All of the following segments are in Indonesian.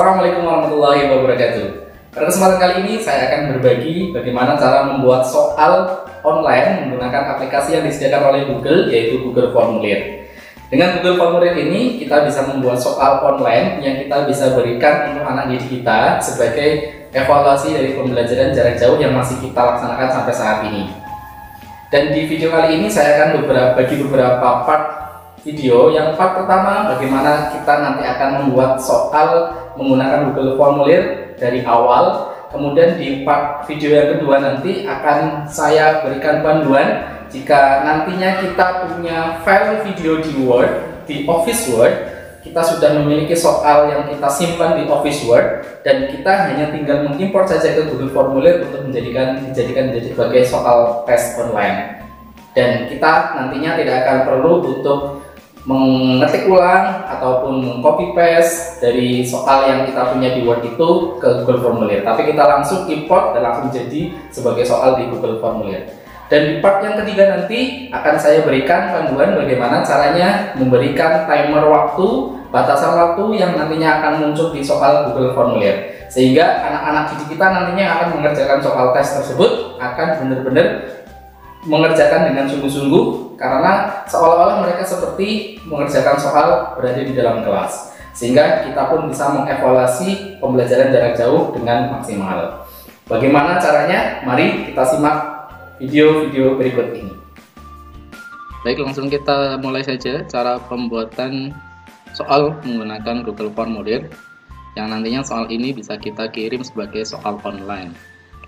Assalamualaikum warahmatullahi wabarakatuh. Pada kesempatan kali ini saya akan berbagi bagaimana cara membuat soal online menggunakan aplikasi yang disediakan oleh Google, yaitu Google Formulir. Dengan Google Formulir ini kita bisa membuat soal online yang kita bisa berikan untuk anak didik kita sebagai evaluasi dari pembelajaran jarak jauh yang masih kita laksanakan sampai saat ini. Dan di video kali ini saya akan bagi beberapa part video. Yang part pertama, bagaimana kita nanti akan membuat soal menggunakan Google Formulir dari awal. Kemudian di part video yang kedua nanti akan saya berikan panduan jika nantinya kita punya file video di Word, di Office Word, kita sudah memiliki soal yang kita simpan di Office Word dan kita hanya tinggal mengimport saja ke Google Formulir untuk dijadikan sebagai soal tes online. Dan kita nantinya tidak akan perlu untuk mengetik ulang ataupun meng-copy paste dari soal yang kita punya di Word itu ke Google Formulir, tapi kita langsung import dan langsung jadi sebagai soal di Google Formulir. Dan di part yang ketiga nanti akan saya berikan panduan bagaimana caranya memberikan timer waktu, batasan waktu yang nantinya akan muncul di soal Google Formulir, sehingga anak-anak didik kita nantinya akan mengerjakan soal tes tersebut akan benar-benar mengerjakan dengan sungguh-sungguh, karena seolah-olah mereka seperti mengerjakan soal berada di dalam kelas, sehingga kita pun bisa mengevaluasi pembelajaran jarak jauh dengan maksimal. Bagaimana caranya? Mari kita simak video-video berikut ini. Baik, langsung kita mulai saja cara pembuatan soal menggunakan Google Formulir, yang nantinya soal ini bisa kita kirim sebagai soal online.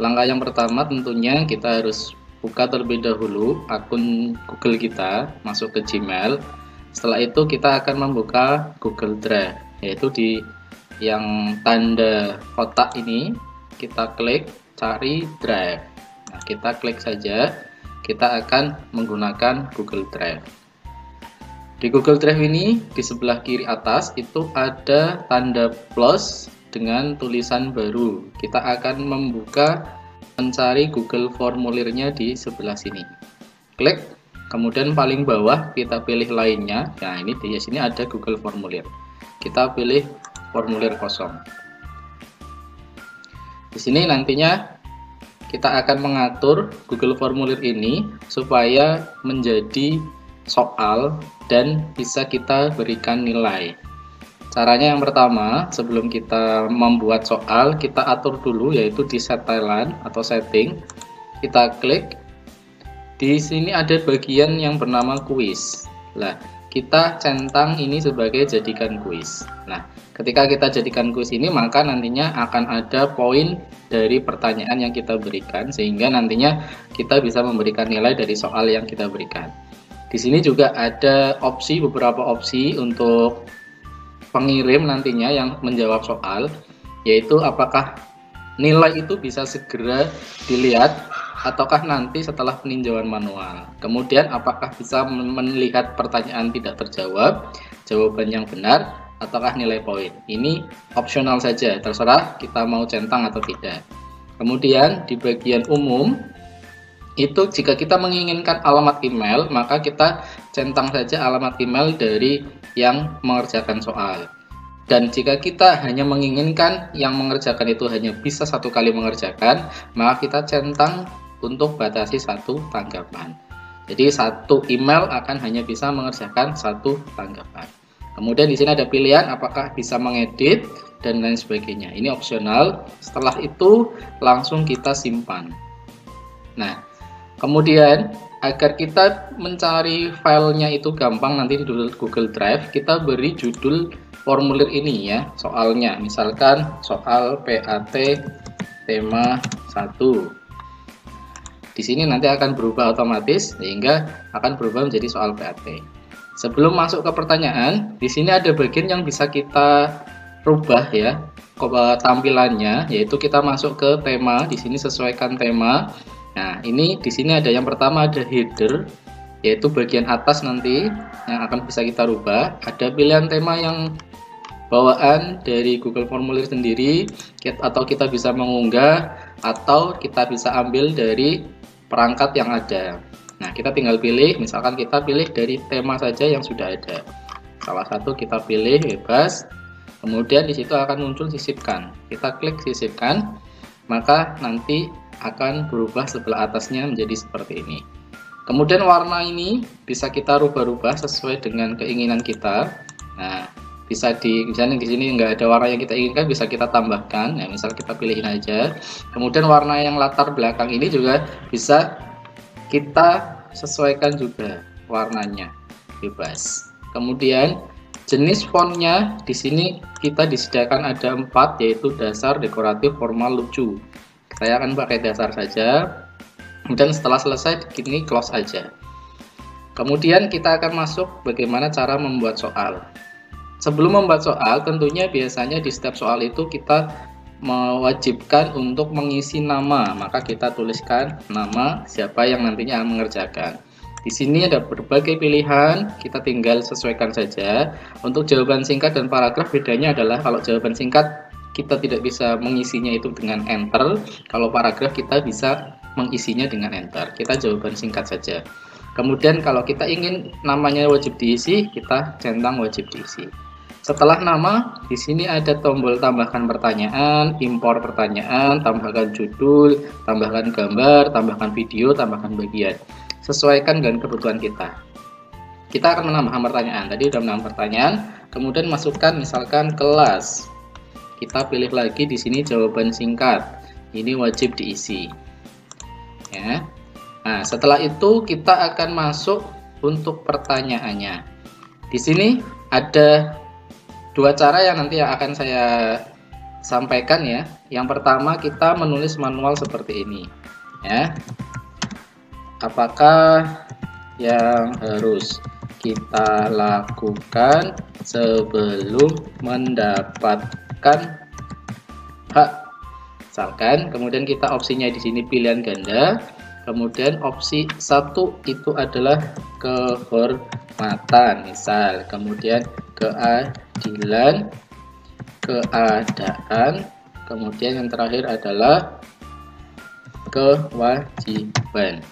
Langkah yang pertama tentunya kita harus buka terlebih dahulu akun Google kita, masuk ke Gmail. Setelah itu kita akan membuka Google Drive, yaitu di yang tanda kotak ini kita klik cari Drive. Nah, kita klik saja, kita akan menggunakan Google Drive. Di Google Drive ini di sebelah kiri atas itu ada tanda plus dengan tulisan baru. Kita akan mencari Google Formulirnya di sebelah sini. Klik, kemudian paling bawah kita pilih lainnya. Nah, ini di sini ada Google Formulir. Kita pilih formulir kosong. Di sini nantinya kita akan mengatur Google Formulir ini supaya menjadi soal dan bisa kita berikan nilai. Caranya yang pertama, sebelum kita membuat soal, kita atur dulu, yaitu di setelan atau setting. Kita klik. Di sini ada bagian yang bernama kuis. Nah, kita centang ini sebagai jadikan kuis. Nah, ketika kita jadikan kuis ini, maka nantinya akan ada poin dari pertanyaan yang kita berikan, sehingga nantinya kita bisa memberikan nilai dari soal yang kita berikan. Di sini juga ada beberapa opsi untuk pengirim nantinya yang menjawab soal, yaitu apakah nilai itu bisa segera dilihat ataukah nanti setelah peninjauan manual. Kemudian apakah bisa melihat pertanyaan tidak terjawab, jawaban yang benar, ataukah nilai poin. Ini opsional saja, terserah kita mau centang atau tidak. Kemudian di bagian umum itu jika kita menginginkan alamat email, maka kita centang saja alamat email dari yang mengerjakan soal. Dan jika kita hanya menginginkan yang mengerjakan itu hanya bisa satu kali mengerjakan, maka kita centang untuk batasi satu tanggapan. Jadi satu email akan hanya bisa mengerjakan satu tanggapan. Kemudian di sini ada pilihan apakah bisa mengedit dan lain sebagainya. Ini opsional. Setelah itu langsung kita simpan. Nah, kemudian agar kita mencari filenya itu gampang nanti di Google Drive, kita beri judul formulir ini ya, soalnya. Misalkan soal PAT tema 1. Di sini nanti akan berubah otomatis sehingga akan berubah menjadi soal PAT. Sebelum masuk ke pertanyaan, di sini ada bagian yang bisa kita rubah ya, tampilannya, yaitu kita masuk ke tema. Di sini sesuaikan tema. Nah, ini di sini ada yang pertama ada header, yaitu bagian atas nanti yang akan bisa kita rubah. Ada pilihan tema yang bawaan dari Google Formulir sendiri, atau kita bisa mengunggah, atau kita bisa ambil dari perangkat yang ada. Nah, kita tinggal pilih, misalkan kita pilih dari tema saja yang sudah ada. Salah satu kita pilih bebas. Kemudian di situ akan muncul sisipkan. Kita klik sisipkan, maka nanti akan berubah sebelah atasnya menjadi seperti ini. Kemudian warna ini bisa kita rubah-rubah sesuai dengan keinginan kita. Nah, bisa misalnya di sini nggak ada warna yang kita inginkan, bisa kita tambahkan. Ya, misal kita pilihin aja. Kemudian warna yang latar belakang ini juga bisa kita sesuaikan juga warnanya, bebas. Kemudian jenis fontnya di sini kita disediakan ada 4, yaitu dasar, dekoratif, formal, lucu. Saya akan pakai dasar saja. Kemudian setelah selesai ini close aja. Kemudian kita akan masuk bagaimana cara membuat soal. Sebelum membuat soal, tentunya biasanya di setiap soal itu kita mewajibkan untuk mengisi nama. Maka kita tuliskan nama siapa yang nantinya akan mengerjakan. Di sini ada berbagai pilihan, kita tinggal sesuaikan saja. Untuk jawaban singkat dan paragraf bedanya adalah kalau jawaban singkat kita tidak bisa mengisinya itu dengan enter, kalau paragraf kita bisa mengisinya dengan enter. Kita jawaban singkat saja. Kemudian kalau kita ingin namanya wajib diisi, kita centang wajib diisi. Setelah nama, di sini ada tombol tambahkan pertanyaan, impor pertanyaan, tambahkan judul, tambahkan gambar, tambahkan video, tambahkan bagian. Sesuaikan dengan kebutuhan kita. Kita akan menambahkan pertanyaan. Tadi sudah menambah pertanyaan, kemudian masukkan misalkan kelas. Kita pilih lagi di sini jawaban singkat. Ini wajib diisi. Ya. Nah, setelah itu kita akan masuk untuk pertanyaannya. Di sini ada 2 cara yang nanti akan saya sampaikan ya. Yang pertama kita menulis manual seperti ini. Ya. Apakah yang harus kita lakukan sebelum mendapatkan hak? Misalkan, kemudian kita opsinya di sini pilihan ganda. Kemudian opsi 1 itu adalah kehormatan, misal. Kemudian keadilan, keadaan. Kemudian yang terakhir adalah kewajiban.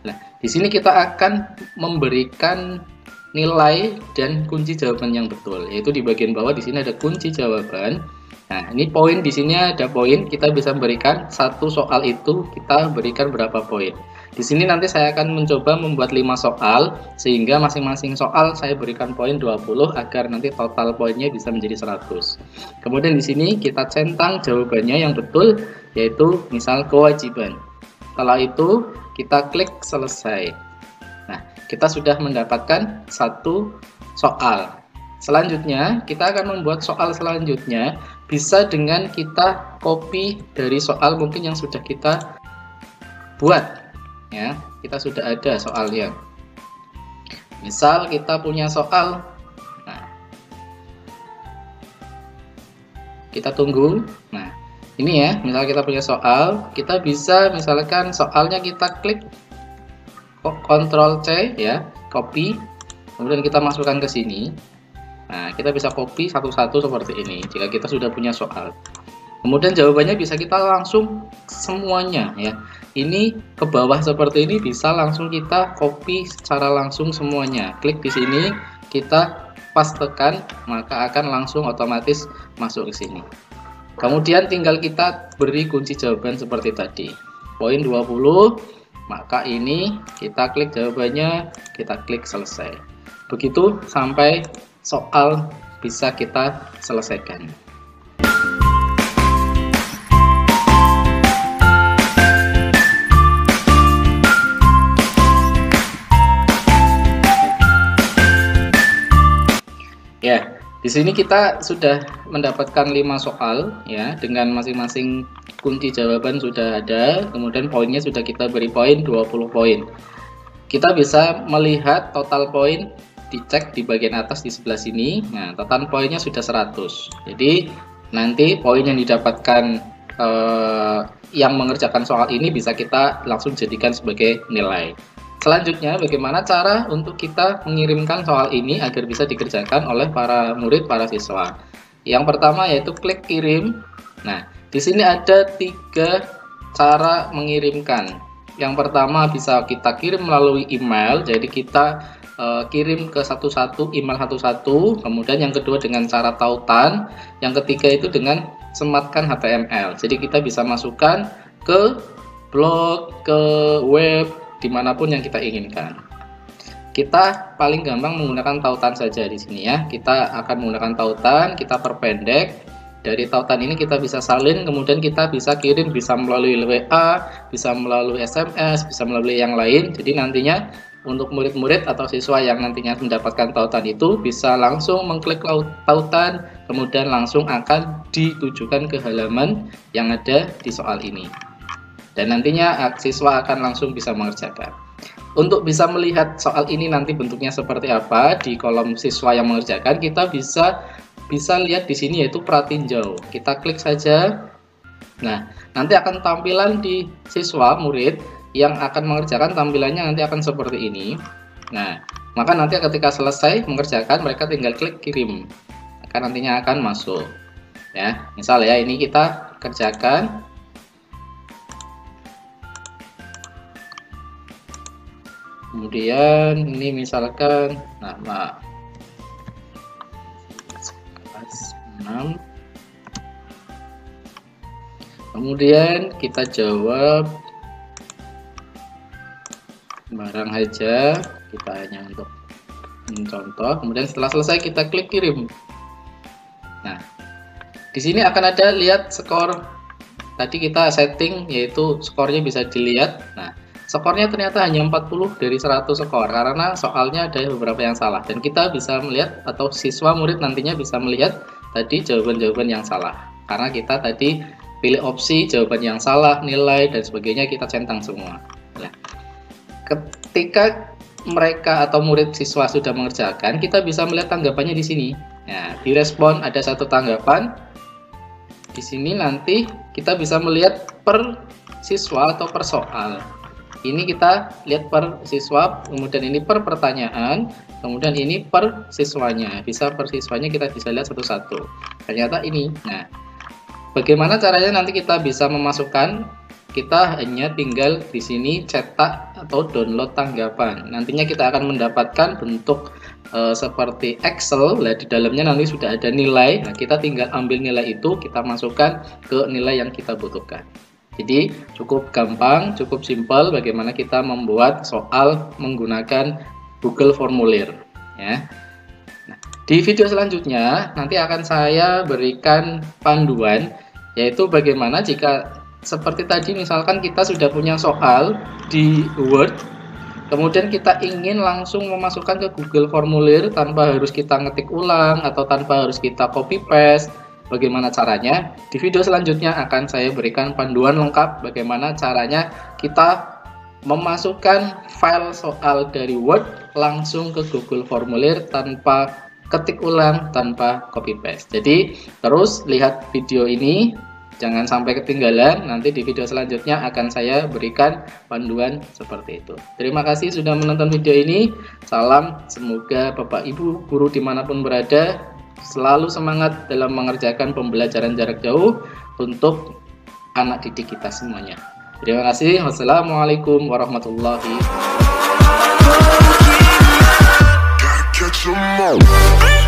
Nah, di sini kita akan memberikan nilai dan kunci jawaban yang betul, yaitu di bagian bawah di sini ada kunci jawaban. Nah, ini poin, di sini ada poin, kita bisa memberikan satu soal itu kita berikan berapa poin. Di sini nanti saya akan mencoba membuat 5 soal sehingga masing-masing soal saya berikan poin 20 agar nanti total poinnya bisa menjadi 100. Kemudian di sini kita centang jawabannya yang betul, yaitu misal kewajiban. Setelah itu kita klik selesai. Nah, kita sudah mendapatkan 1 soal. Selanjutnya kita akan membuat soal selanjutnya, bisa dengan kita copy dari soal mungkin yang sudah kita buat ya. Kita sudah ada soalnya. Misal kita punya soal. Nah, kita tunggu. Nah, ini ya, misal kita punya soal, kita bisa misalkan soalnya kita klik Ctrl C ya, copy. Kemudian kita masukkan ke sini. Nah, kita bisa copy satu-satu seperti ini jika kita sudah punya soal. Kemudian jawabannya bisa kita langsung semuanya ya. Ini ke bawah seperti ini bisa langsung kita copy secara langsung semuanya. Klik di sini, kita pastekan, maka akan langsung otomatis masuk ke sini. Kemudian tinggal kita beri kunci jawaban seperti tadi. Poin 20, maka ini kita klik jawabannya, kita klik selesai. Begitu sampai soal bisa kita selesaikan. Ya, di sini kita sudah mendapatkan 5 soal ya, dengan masing-masing kunci jawaban sudah ada, kemudian poinnya sudah kita beri poin 20 poin. Kita bisa melihat total poin, dicek di bagian atas di sebelah sini. Nah, total poinnya sudah 100. Jadi nanti poin yang didapatkan yang mengerjakan soal ini bisa kita langsung jadikan sebagai nilai. Selanjutnya, bagaimana cara untuk kita mengirimkan soal ini agar bisa dikerjakan oleh para murid, para siswa. Yang pertama yaitu klik kirim. Nah, di sini ada 3 cara mengirimkan. Yang pertama bisa kita kirim melalui email, jadi kita kirim ke satu-satu, email satu-satu. Kemudian yang kedua dengan cara tautan, yang ketiga itu dengan sematkan HTML. Jadi kita bisa masukkan ke blog, ke web, dimanapun yang kita inginkan. Kita paling gampang menggunakan tautan saja di sini ya. Kita akan menggunakan tautan, kita perpendek. Dari tautan ini kita bisa salin, kemudian kita bisa kirim, bisa melalui WA, bisa melalui SMS, bisa melalui yang lain. Jadi nantinya untuk murid-murid atau siswa yang nantinya mendapatkan tautan itu bisa langsung mengklik tautan, kemudian langsung akan ditujukan ke halaman yang ada di soal ini. Dan nantinya siswa akan langsung bisa mengerjakan. Untuk bisa melihat soal ini nanti bentuknya seperti apa di kolom siswa yang mengerjakan, kita bisa lihat di sini yaitu pratinjau. Kita klik saja. Nah, nanti akan tampilan di siswa murid yang akan mengerjakan, tampilannya nanti akan seperti ini. Nah, maka nanti ketika selesai mengerjakan mereka tinggal klik kirim. Maka nantinya akan masuk. Ya, misal ya ini kita kerjakan. Kemudian ini misalkan nama 6. Kemudian kita jawab barang aja, kita hanya untuk mencontoh. Kemudian setelah selesai kita klik kirim. Nah, di sini akan ada lihat skor. Tadi kita setting yaitu skornya bisa dilihat. Nah, skornya ternyata hanya 40 dari 100 skor karena soalnya ada beberapa yang salah, dan kita bisa melihat atau siswa murid nantinya bisa melihat tadi jawaban-jawaban yang salah karena kita tadi pilih opsi jawaban yang salah, nilai dan sebagainya kita centang semua. Nah, ketika mereka atau murid siswa sudah mengerjakan, kita bisa melihat tanggapannya di sini. Nah, di respon ada satu tanggapan. Di sini nanti kita bisa melihat per siswa atau per soal. Ini kita lihat per siswa, kemudian ini per pertanyaan, kemudian ini per siswanya. Bisa per siswanya kita bisa lihat satu-satu. Ternyata ini. Nah, bagaimana caranya nanti kita bisa memasukkan? Kita hanya tinggal di sini cetak atau download tanggapan. Nantinya kita akan mendapatkan bentuk seperti Excel. Nah, di dalamnya nanti sudah ada nilai. Nah, kita tinggal ambil nilai itu, kita masukkan ke nilai yang kita butuhkan. Jadi cukup gampang, cukup simpel bagaimana kita membuat soal menggunakan Google Formulir. Ya. Nah, di video selanjutnya nanti akan saya berikan panduan, yaitu bagaimana jika seperti tadi misalkan kita sudah punya soal di Word, kemudian kita ingin langsung memasukkan ke Google Formulir tanpa harus kita ngetik ulang atau tanpa harus kita copy paste. Bagaimana caranya? Di video selanjutnya akan saya berikan panduan lengkap bagaimana caranya kita memasukkan file soal dari Word langsung ke Google Formulir tanpa ketik ulang, tanpa copy paste. Jadi terus lihat video ini, jangan sampai ketinggalan. Nanti di video selanjutnya akan saya berikan panduan seperti itu. Terima kasih sudah menonton video ini. Salam, semoga Bapak Ibu guru dimanapun berada selalu semangat dalam mengerjakan pembelajaran jarak jauh untuk anak didik kita semuanya. Terima kasih. Wassalamualaikum warahmatullahi wabarakatuh.